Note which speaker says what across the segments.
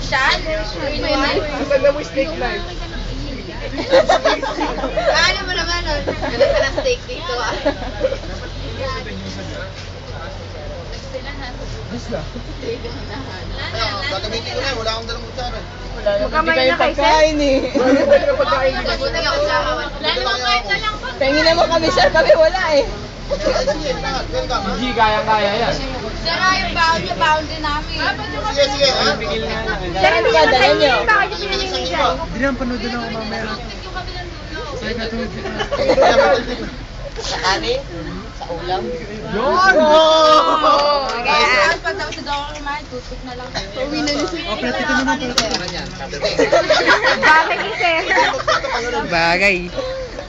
Speaker 1: Shot?
Speaker 2: Asan na mo steak knife?
Speaker 1: Ano mo naman, no? Ano ka na steak dito, ah?
Speaker 2: Isla.
Speaker 3: Gagamitin ko na, wala akong dalang kutsara.
Speaker 4: Magkamay na kayo, sir.
Speaker 2: Bakit tayo na pagkain nila?
Speaker 1: Buti ako sa kawan.
Speaker 4: Pengi naman kami, sir. Kami wala eh.
Speaker 3: Sige, lahat. Welcome, ha?
Speaker 2: Hindi, kayang-kaya yan.
Speaker 1: Sir, yung bound niya, bound din namin.
Speaker 3: Sige, sige, ha?
Speaker 4: Sir, ano ba dala nyo?
Speaker 1: Bakit yung pinili niya?
Speaker 2: Hindi naman panood na ako mamaya. Say ka tulog kita.
Speaker 4: Sa kanin? Sa ulam?
Speaker 2: Yun!
Speaker 1: Kaya, pag tapos sa daw kumain, tutok na lang. Uwi na niyo, sir.
Speaker 2: Plati ka naman pala.
Speaker 1: Bagay ni sir.
Speaker 4: Bagay.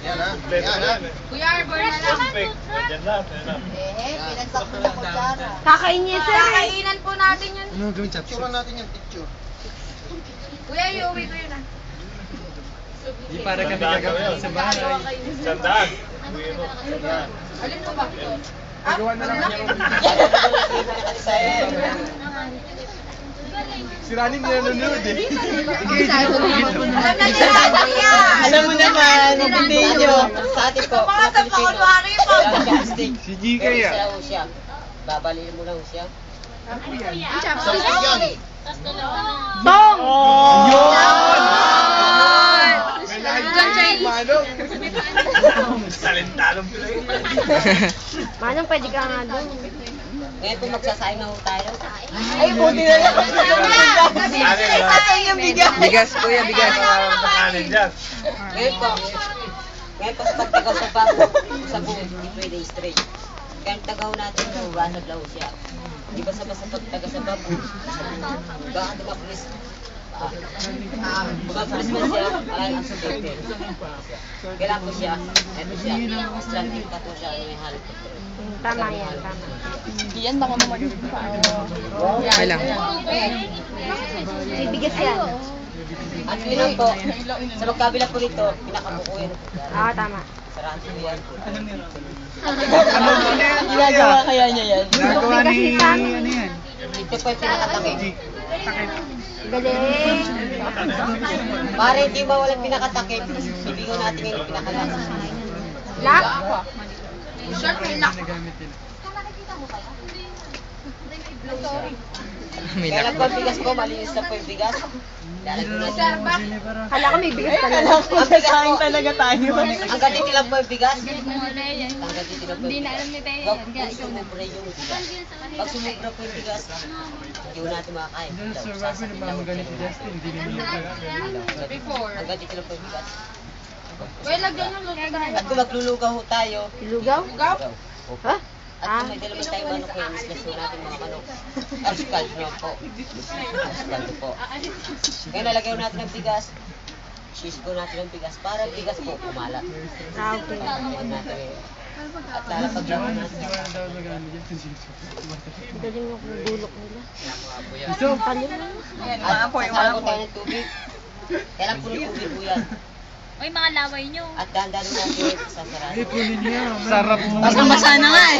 Speaker 3: Yan, ha? Yan, ha?
Speaker 1: Kuya Arbor na lang.
Speaker 4: Pinagsakto na kutsara.
Speaker 1: Kakain niya, sir. Kakainan po natin yun.
Speaker 2: Ano gawin chat?
Speaker 3: Picture natin yan, picture.
Speaker 1: Kuya, iuwi ko yun, ah.
Speaker 2: Hindi para kami gagawin sa bahay.
Speaker 5: Sandaan.
Speaker 1: Alin mo ba?
Speaker 2: Gagawa na lang ako. Si Rani nanonood eh.
Speaker 1: Alam na nila, kuya.
Speaker 4: Alam mo naman, mabuti nyo. Sa atin po,
Speaker 1: Mga sa pakunwari po.
Speaker 2: Si GK ah.
Speaker 4: siya. Babalin mo lang siya.
Speaker 3: Sa stick yan.
Speaker 1: Bong!
Speaker 2: Manong!
Speaker 5: Salintalong play.
Speaker 1: Manong, pwede ka nga doon.
Speaker 4: Ngayon po magsasaing na ho tayo. Ay, buti na lang.
Speaker 5: Kanin
Speaker 4: bigas. Bigas, kuya, bigas.
Speaker 5: Kanin dyan.
Speaker 4: Ngayon po sa pagtagaw sa bago, sa buong, hindi pwede straight. Kaya ang tagaw natin, basag lang siya. Di ba sa pagtaga sa bago, baka tumapulis. Tumapulis mo siya, ay ang subjected. Kailangan ko siya, eto siya, stranding ka to siya, may halip ko.
Speaker 1: Tama yan, tama.
Speaker 4: Yan, baka naman. Okay lang.
Speaker 1: Bibigas yan.
Speaker 4: At yun po, sa magkabila po nito, pinakabuko yan.
Speaker 1: Ah, tama.
Speaker 4: Sarado po yan.
Speaker 2: Ginagawa
Speaker 4: kaya niya yan?
Speaker 2: Ginagawa ni... Ano yan?
Speaker 4: Ito po yung pinakatakip.
Speaker 1: Galing.
Speaker 4: Para hindi mawalang pinakatakip, ibigo natin yung pinakalas.
Speaker 1: Lock? Sure, may lock.
Speaker 2: Ginagamit nila.
Speaker 4: Kaya lang po ang bigas ko, malinis na po yung bigas. Lalagyan natin.
Speaker 1: Kala ko may bigas talaga.
Speaker 4: Ang bigas ko, talaga tayo. Ang ganito lang po yung bigas. Ang ganito lang po yung bigas. Huwag po sumubra yung bigas. Pag sumubra po yung bigas, hindi ko natin makakain.
Speaker 2: Survivor ng mga ganito Justin, hindi naman yung
Speaker 4: Ang ganito lang po yung bigas.
Speaker 1: Well, lagyan yung luto
Speaker 4: At kung maglulugaw ho tayo,
Speaker 1: Lugaw? Lugaw? Ha?
Speaker 4: at kung may dalaman tayong manok kayo, mislas ho natin mga manok. Arskal nyo po. Arskal po. Kaya nalagay ho natin ng bigas. Cheese ko natin ng bigas para ang bigas po kumalat.
Speaker 1: Ah, okay.
Speaker 4: Huwag natin at lalapag lang natin.
Speaker 1: Galing yung bulok nila.
Speaker 2: Gusto?
Speaker 1: Talim na.
Speaker 4: At sasama ko tayo ng tubig. Kailan po ng tubig po yan.
Speaker 6: Oy, mga laway nyo.
Speaker 4: At dahan-dahan natin sasarado.
Speaker 2: Ay, punin niya. Sarap mo.
Speaker 4: Basta na nga eh.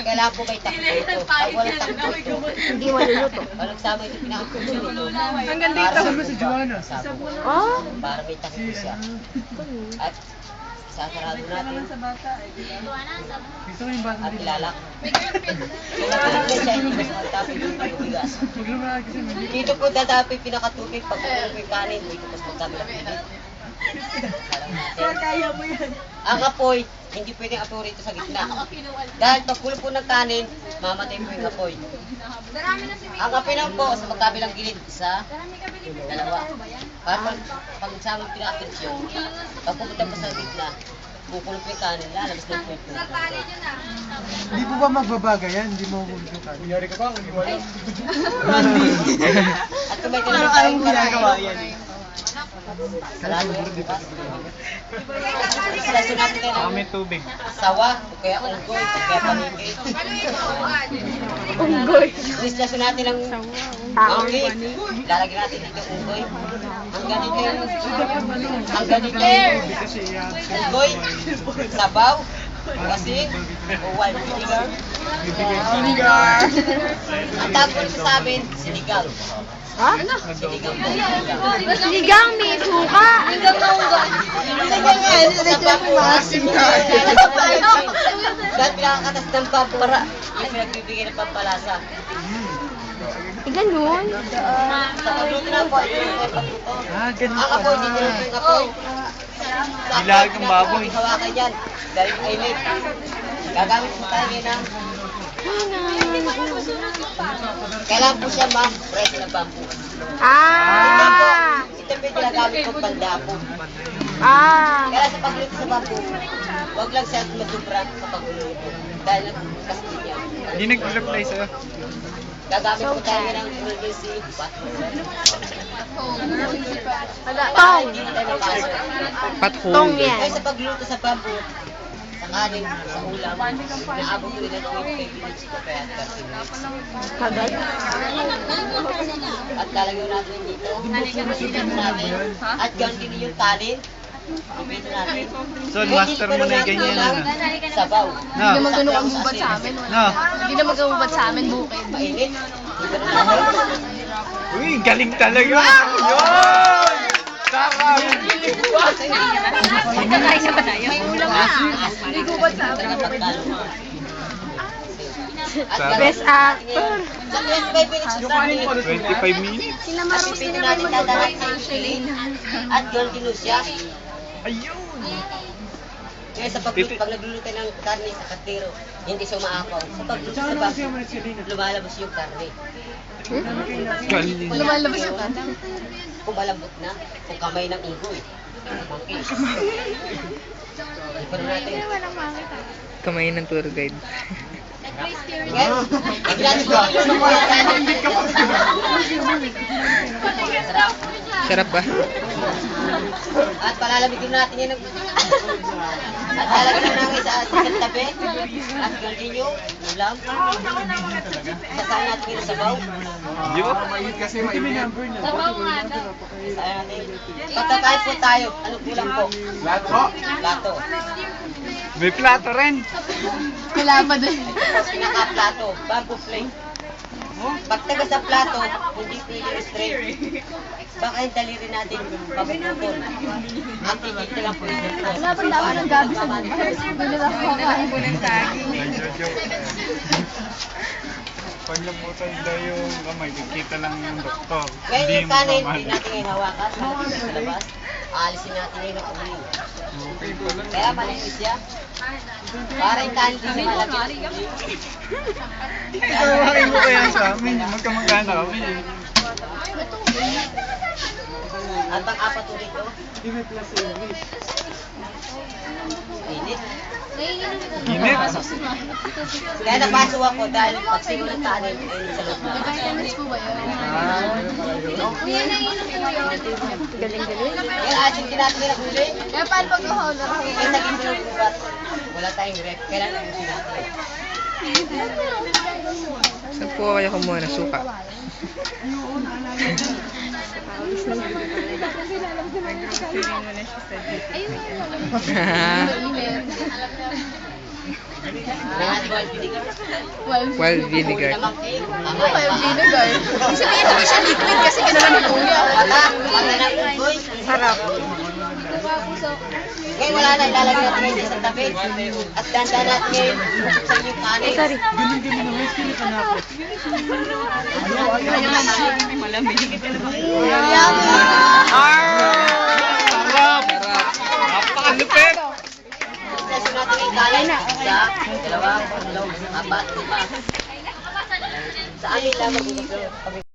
Speaker 4: Kailangan po may takip ito. Pag walang takip ito,
Speaker 1: Hindi maluluto.
Speaker 4: walang sama ito pinakapuso nito.
Speaker 1: Hanggang
Speaker 2: Saan ba si Joanna?
Speaker 4: Sabon.
Speaker 1: Oh?
Speaker 4: Para may takip siya. At sasarado natin.
Speaker 2: Gusto ko yung bata
Speaker 4: At
Speaker 2: dito.
Speaker 4: ilalak. Kung natulog siya, hindi mas matapin yung bigas.
Speaker 2: Huwag naman kasi mali.
Speaker 4: Dito po dadapin pinakatubig. Pag puno po yung kanin, dito mas magkabilang tubig.
Speaker 1: Kaya mo yan.
Speaker 4: Ang apoy, hindi pwedeng apoy rito sa gitna. Dahil pag kulo po ng kanin, mamatay po yung apoy. Ang apoy naman po sa magkabilang gilid, isa, dalawa. Para pag sa aming pinaka-atensyon, pag pupunta po sa gitna, kukulo po yung kanin, lalabas na po yung tubig.
Speaker 2: Hindi po ba magbabaga yan? Hindi mo huwag yung Yari ka ba? Hindi mo alam.
Speaker 4: At kung may kailangan tayong ginagawa yan. Salado yung bukas. Islasyon natin kayo ng
Speaker 2: tubig.
Speaker 4: sawa, o kaya unggoy, o kaya paniki.
Speaker 1: Unggoy.
Speaker 4: Islasyon natin ng pangi. Lalagyan natin dito unggoy. Ang ganito yung unggoy, sabaw, asin, o wild vinegar. Ang tawag po sa amin, sinigang.
Speaker 7: Ha?
Speaker 4: Sinigang po.
Speaker 7: Sinigang, may suka. Sinigang na unggan. Sinigang nga, sinigang may maasim
Speaker 4: Dahil pinakakatas ng pampara, yung pinagbibigay ng pampalasa.
Speaker 7: Ganun.
Speaker 4: Sa pagluto na po, ito yung pagluto.
Speaker 2: Ganun
Speaker 4: Ang apoy, hindi nyo yung apoy.
Speaker 2: Nilagang ng baboy.
Speaker 4: Hawakan yan. Dahil mainit. Gagamit po tayo ngayon ng... Kailangan po siya, ma'am, fresh na bamboo.
Speaker 7: Ah!
Speaker 4: Ito po yung ginagamit ko pandapo.
Speaker 7: Ah!
Speaker 4: Kaya sa pagluto sa bamboo, huwag lang siya masubra sa pagluluto. Dahil nagkastin niya.
Speaker 2: Hindi nag-reply sa'yo.
Speaker 4: Gagamit po tayo ng emergency bathroom.
Speaker 7: Tong!
Speaker 4: Hindi na tayo mapasok.
Speaker 7: Tong yan.
Speaker 4: Kaya sa pagluto sa bamboo, sa kanin, sa ulam, naabot ko rin ng 25 minutes ko kaya 30 minutes.
Speaker 7: Kagat.
Speaker 4: At lalagyan natin dito. Natin. At ganun din yung kanin. Dito natin.
Speaker 2: So, master mo na yung ganyan, ano?
Speaker 4: Sabaw.
Speaker 2: No.
Speaker 7: Hindi naman ganun ang hubad sa amin.
Speaker 2: No.
Speaker 7: Hindi naman ganun hubad sa amin, bukid.
Speaker 4: Mainit. Dito na natin.
Speaker 2: Uy, galing talaga. Yun! Sarap!
Speaker 6: Kakain na ba tayo?
Speaker 7: May ulam na. May hubad sa amin. Best actor.
Speaker 4: Sa 25 minutes ko natin.
Speaker 2: 25 minutes?
Speaker 7: Sinamaros
Speaker 4: At
Speaker 7: din
Speaker 4: dito
Speaker 7: naman
Speaker 4: natin dadalhin sa insulin. At ganun din siya.
Speaker 2: Ayun!
Speaker 4: Kaya sa pag nagluluto ng karne sa katero, hindi siya umaapaw. Sa pagluto sa bamboo, lumalabas yung karne.
Speaker 2: Galing.
Speaker 7: Lumalabas yung kanta.
Speaker 4: Kung malambot na, kung kamay ng unggoy. Monkey. Ipan natin.
Speaker 8: Kamay ng tour guide.
Speaker 4: Kaya, naglalaban ko yung mga
Speaker 8: Sarap ba?
Speaker 4: At palalamigin natin yan. At lalagyan na namin sa sikat tabi. At gawin nyo, ulam. Sasama natin yung sabaw.
Speaker 2: Yun!
Speaker 1: Sabaw nga daw.
Speaker 4: Sasama natin. Pagkakain po tayo, anong kulang po? Plato.
Speaker 2: May plato rin!
Speaker 7: Wala pa din.
Speaker 4: Pinaka-plato, bamboo plate. Pagtaga sa plato, hindi pwede straight. Baka yung daliri natin mabubutol. Ang titik lang po yung
Speaker 7: Wala pa dapat ng gabi sa buhay. Hindi na ako kakain po ng saging.
Speaker 2: Nagjo-joke. Pag naputan daw yung kamay, nakita lang yung doktor.
Speaker 4: Ngayon yung kanin,
Speaker 2: mamahal.
Speaker 4: hindi natin ngayon hawakan. Malapit sa labas. Aalisin natin ngayon ang uling.
Speaker 2: Okay pala.
Speaker 4: Kaya malapit siya. Para yung kanin din siya malapit.
Speaker 2: Ikawain mo kaya sa amin. Magkamagana kami.
Speaker 4: At pang-apat ulit oh.
Speaker 2: Hindi may plus service.
Speaker 4: Init.
Speaker 2: Init.
Speaker 4: Kaya napaso ako dahil pag siguro ng kanin, ayun sa loob na.
Speaker 7: Vitamins po ba yun? Galing-galing.
Speaker 4: Kaya asin din natin ng uling.
Speaker 7: Kaya paano pag-honor ako?
Speaker 4: Kaya sa gitna ng bubat, wala tayong rep. Kailangan ubusin natin.
Speaker 8: Saan po kayo kumuha ng suka?
Speaker 4: Kailangan natin vinegar.
Speaker 8: Wild vinegar.
Speaker 4: Namang cake.
Speaker 7: Wild vinegar. Sabihin naman siya liquid kasi gano'n ni Kuya.
Speaker 4: Wala. Wala na unggoy.
Speaker 8: Sarap.
Speaker 4: Ngayon wala na ilalagay natin ngayon sa tabi. At ganda natin ngayon. Buksan yung kanin.
Speaker 7: Sorry.
Speaker 2: Ganun-ganun na. May skin ka na ako. Sarap! Napakalupit!
Speaker 4: Session natin yung kanin. Isa, dalawa, tatlo, apat, lima. Sa amin lang magbubog